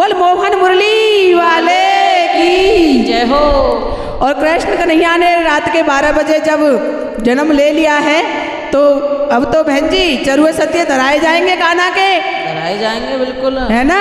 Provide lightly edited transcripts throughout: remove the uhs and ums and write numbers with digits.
बोल मोहन मुरली वाले की जय हो। और कृष्ण कन्हैया ने रात के 12 बजे जब जन्म ले लिया है तो अब तो बहन जी चरुए सत्य धराए जाएंगे कान्हा के, धराए जाएंगे बिल्कुल, है ना।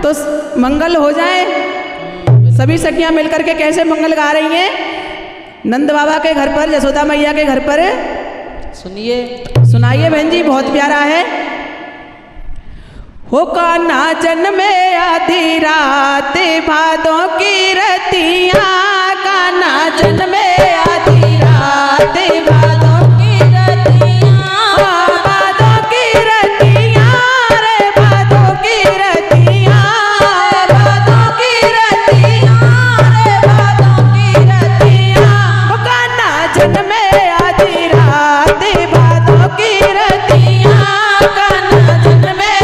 तो मंगल हो जाए। सभी सखियां मिलकर के कैसे मंगल गा रही हैं नंद बाबा के घर पर, यशोदा मैया के घर पर। सुनिए, सुनाइए बहन जी, बहुत प्यारा है। हो कान्हा जन्मे आधी रात भादों की रतिया, कान्हा जन्मे आधी रात भादों की रतिया, भादों की रतिया रे भादों की रतिया, भादों की रतिया रे भादों की रतिया। हो कान्हा जन्मे आधी रात भादों की रतिया, कान्हा जन्मे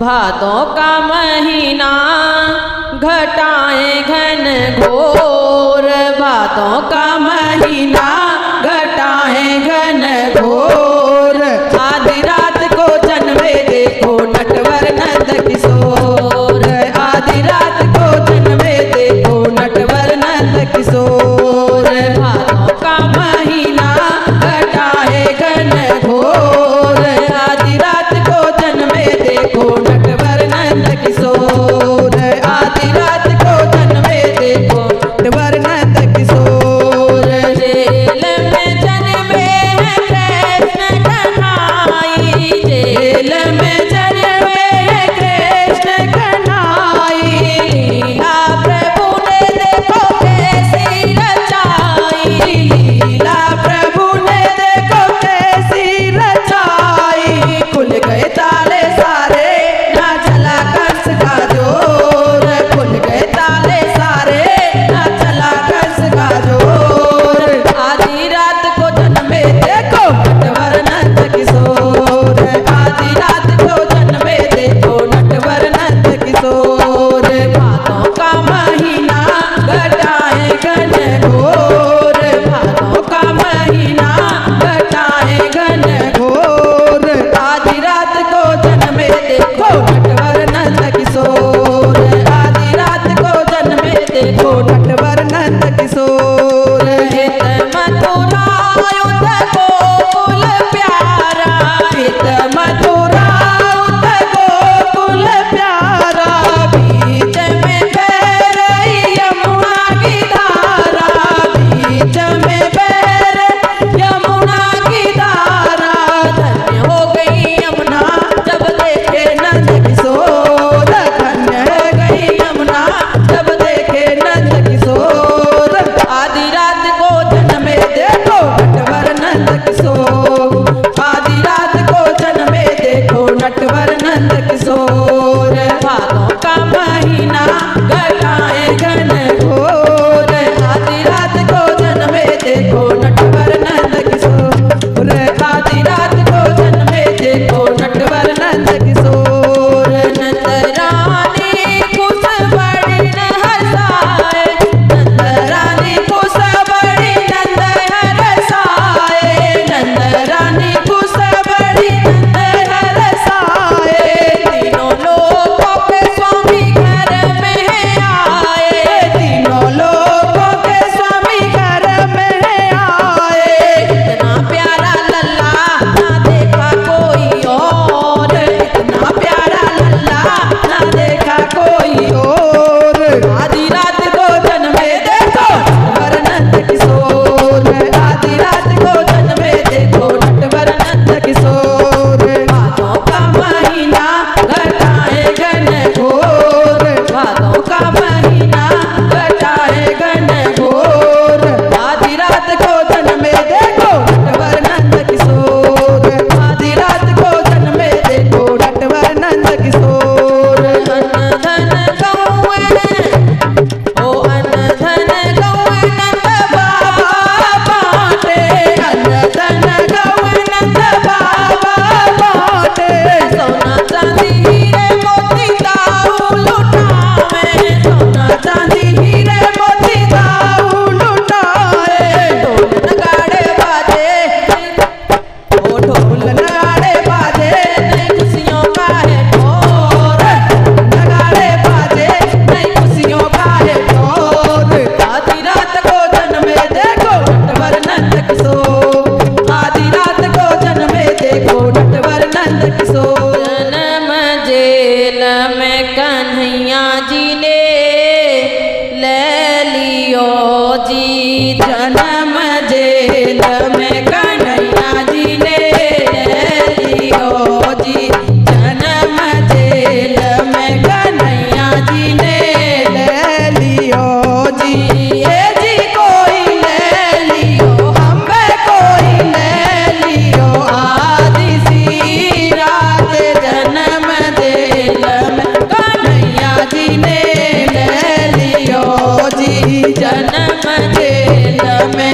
भादों का महीना घटाएं घन घोर, भादों का महीना घटाएं घन घोर। आधी रात को जन्मे देखो नटवर नंद किशोर। देखो नटवर नंद किशोर, आधी रात को जन्मे देखो नटवर नंद किशोर। जेल में जन्मे हैं कृष्ण कन्हाई, जेल में जन्मे हैं कृष्ण कन्हाई, लीला प्रभु ने देखो कैसी रचाई, लीला प्रभु ने देखो कैसी रचाई, खुल गए ताले सारे ना चला कंस का जोर, खुल गए ताले सारे ना चला कंस का जोर। आधी रात को जन्मे देखो नटवर नंद किशोर, आधी रात को जन्मे देखो नटवर नंद किशोर। भादों का महीना घटाए घन घोर, भादों का महीना घटाए घन घोर। आधी रात को जन्मे देखो नटवर नंद किशोर, आधी रात को जन्मे देखो नटवर नंद किशोर। हित मथुरा युद्ध गोकुल प्यारा, हित मथुरा युद्ध गोकुल प्यारा, बीच में बह रही यमुना की धारा, बीच में बह रही यमुना की धारा। धन्य हो गई यमुना जब देखे नंद किशोर, धन्य हो गई यमुना जब देखे नंद किशोर। आधी रात को जन्मे देखो नटवर नंद किशोर, आधी रात को जन्मे देखो नटवर नंद किशोर। भादों का महीना घटाए घन घोर, आधी रात को जन्मे देखो नटवर नंद किशोर, आधी रात को जन्मे देखो नटवर नंद किशोर। नंद रानी खुश बड़ी न हंसाए, नंद रानी खुश बड़ी नंद हरसाए, नंद रानी खुश बड़ी नंद हरसाए। तीनों लोगों के स्वामी घर में आए, तीनों लोगों के स्वामी घर में आए। इतना प्यारा लल्ला ना देखा कोई और, इतना प्यारा लल्ला ना देखा कोई और। आधी रात को जन्मे देखो नटवर नंद किशोर, आधी रात को जन्मे देखो नटवर नंद किशोर। भादों का महीना घटाए घन घोर, भादों का महीना घटाए घन घोर। आधी रात को जन्मे देखो नटवर नंद किशोर, आधी रात को जन्मे देखो नटवर नंद किशोर। अन धन गौए, ओ अन धन गौए नंद बाबा बाटे, अन्न धन गौए नंद बाबा बाटे। सोना चांदी हीरे मोती दाऊ लुटावे, सोना चांदी हीरे मोती दाऊ लुटाए। ढोल नगाड़े बाजे, ओ ढोल नगाड़े बाजे, नई खुशियों का है ढोल, नगाड़े बाजे नई खुशियों का है ढोल। आधी रात को जन्मे देखो नटवर नंद किशोर, आधी रात को जन्मे देखो नटवर नंद किशोर। जन्म जेल में कन्हैया जी ने ले लियो जी, जन्म जेल में कन्हैया जी ने ले लियो जी, जन्म जेल में कन्हैया जी ने ले लियो जी। ये जी कोई ले लियो, हमें कोई ले लियो, आदि सी रात जन्म जेल में कन्हैया जी ने ले लियो जी, जन्म जेल में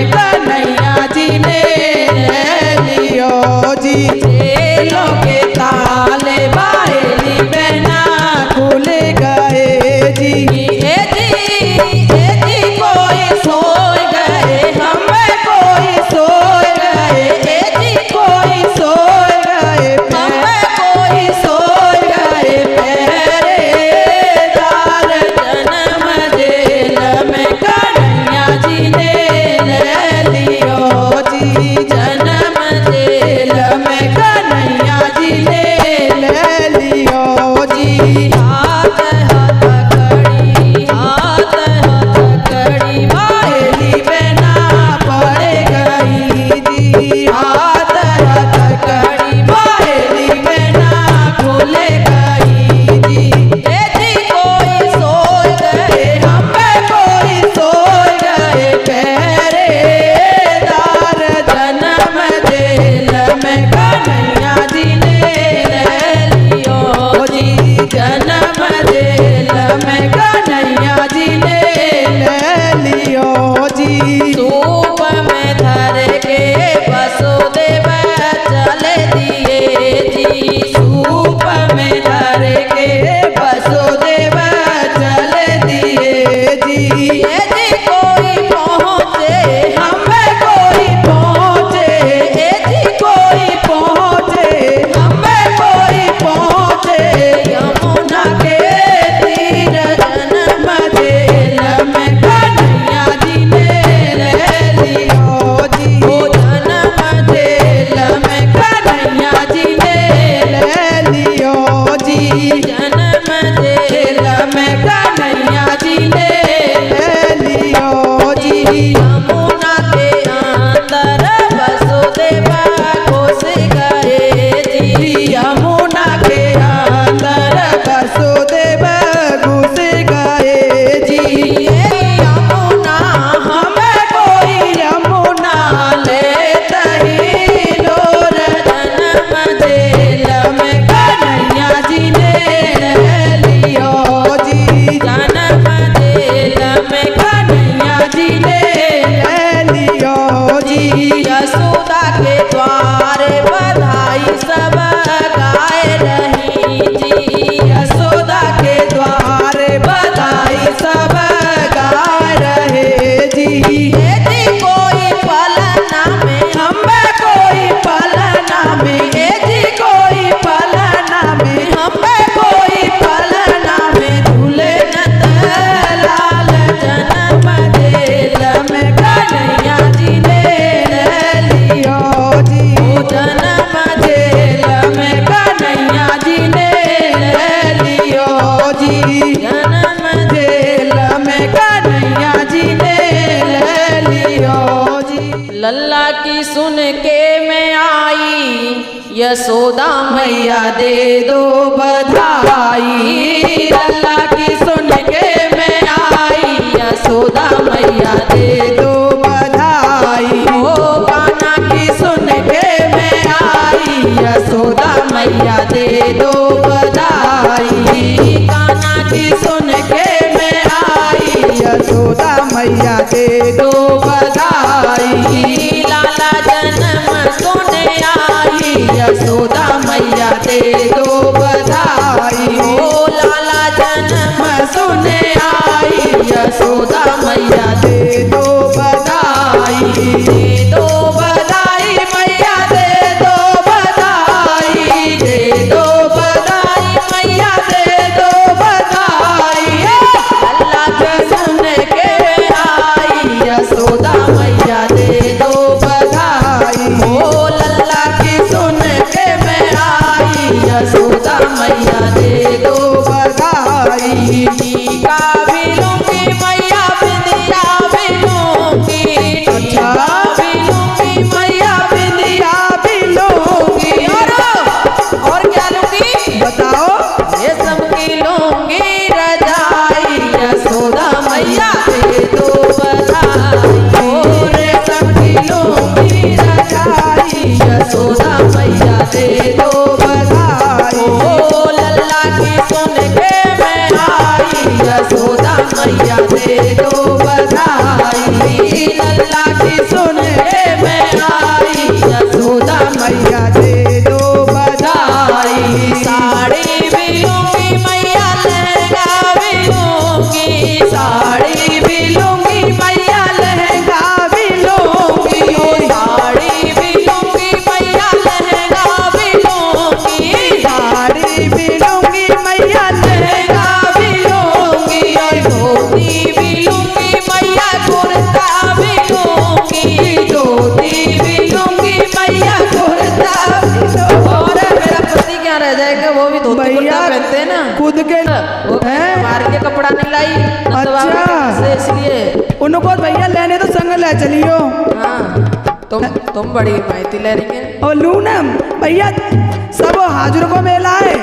यमुना के अंदर वसुदेवा घुस गए जी। यमुना के अंदर वसुदेव घुस गए जी। यमुना हमें कोई यमुना लेत ही लोर जन्म जेल में कन्हैया जी ने लियो जी। जन्म जेल में कन्हैया जी ने लियो जी। यशोदा के द्वार बधाई सब गाए रही जी। यशोदा के द्वार बधाई सब गा रहे जी। यदि कोई पलना में हमें कोई पलना में यदि कोई पलना में हमें कोई पलना में झूले लाल जन्म जेल में कन्हैया जी ने लियो जी। जन्म जेल में कन्हैया जी ने लियो जी। जन्म जेल में कन्हैया जी ने लियो जी। लल्ला की सुन के मैं आई यशोदा मैया दे दो बधाई। लल्ला की सुन के मैं आई यशोदा मैया दे दो बधाई। ओ कान्हा की सुन के मैं आई यशोदा मैया दे दो बधाई। कान्हा की सुन के मैं आई यशोदा मैया दे दो बधाई। लाला जन्म सुने आई यशोदा मैया दे दो बधाई। ओ लाला जन्म सुने आई यशोदा मैया दे दो बधाई। दे दो बधाई मैया दे दो बधाई। दे दो बधाई मैया दे दो बधाई। अल्लाह के सुन के आई यशोदा मैया दे दो बधाई। ओ लल्ला की सुन के मैं आई यशोदा मैया दे दो बधाई। टीका भी लूंगी मैया बिंदिया भी लूंगी। अच्छा। भी लूंगी मैया बिंदिया भी लूंगी। और क्या लूंगी बताओ। ये सब की लूंगी रजाई यशोदा मैया दे दो बधाई। ओ रे सब की लूंगी रजाई यशोदा मैया दे दो बधाई। ओ लल्ला की सुन के मैं आई यशोदा मैया दे दो बधाई। लल्ला की सुन के मैं आई यशोदा मैया दे दो बधाई। साड़ी भी लूंगी मैया लहंगा भी लूंगी। साड़ी भी लूंगी मैया लहंगा भी लूंगी। साड़ी भी लूंगी मैया लहंगा भी लूंगी। साड़ी भी लूंगी मैया लहंगा भी लूंगी। और धोती भी लूंगी मैया कुर्ता भी लूंगी। धोती भी लूंगी मैया कुर्ता भी लूंगी। और मेरा पति क्या रह जाएगा, वो भी धोती कुर्ता भैया पहनते हैं ना। खुद के वो हैं? मार के कपड़ा नहीं लाई अच्छा। से इसलिए। उनको भैया लेने तो संग ले चलियो। हाँ तुम बड़ी माहिती ले रही है। और लूनम भैया सब हाजिर को मेला है।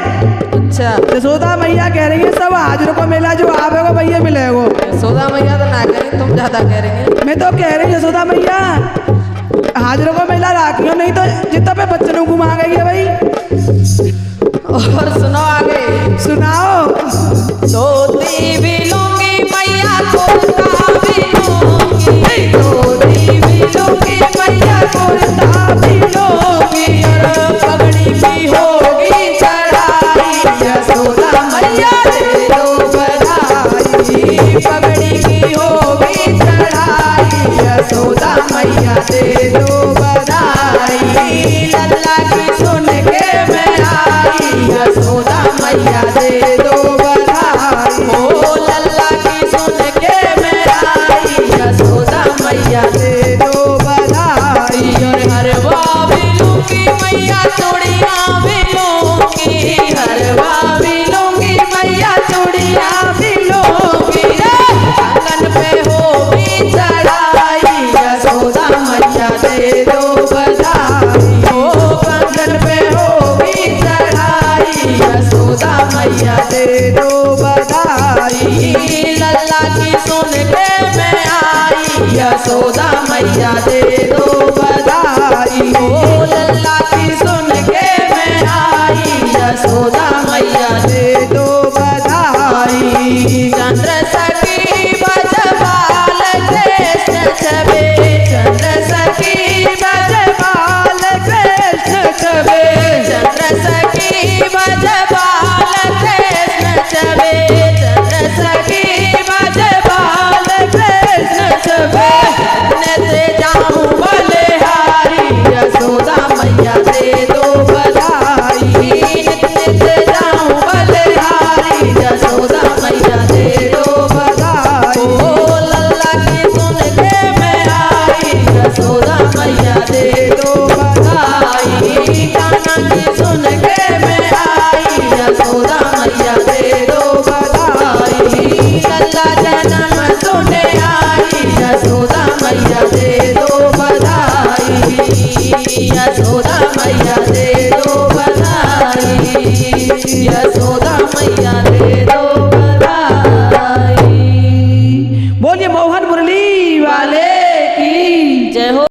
अच्छा यशोदा मैया कह रही है सब हाजिर को मेला जो आवेगा भैया मिलेगो। यशोदा मैया तो ना करें, तुम ज्यादा कह रही है। मैं तो कह रही हूँ यशोदा मैया हाजिर को मेला राखियो, नहीं तो जितना पे बच्चों को घुमा गई है भाई। और सुनो आगे। सुनाओ। धोती भी लूंगी मैया कुर्ता भी लूंगी। धोती भी लूंगी मैया कुर्ता भी लूंगी। और पगड़ी भी होगी चढ़ाई यशोदा मैया दे दो बधाई। पगड़ी की होगी चढ़ाई यशोदा मैया दे दो बधाई। लल्ला की सुन के मैं आई यशोदा मैया दे दो बधाई। ओ लल्ला की सुन के मैं आई यशोदा मैया दे दो बधाई। और हरवा भी लूंगी मैया चूड़ियाँ भी लूंगी। हरवा भी लूंगी मैया चूड़ियाँ भी लूंगी। आंगन पे होगी चढ़ाई दे दो बधाई। लल्ला की सुन के मैं आई, यशोदा मैया दे दो बधाई।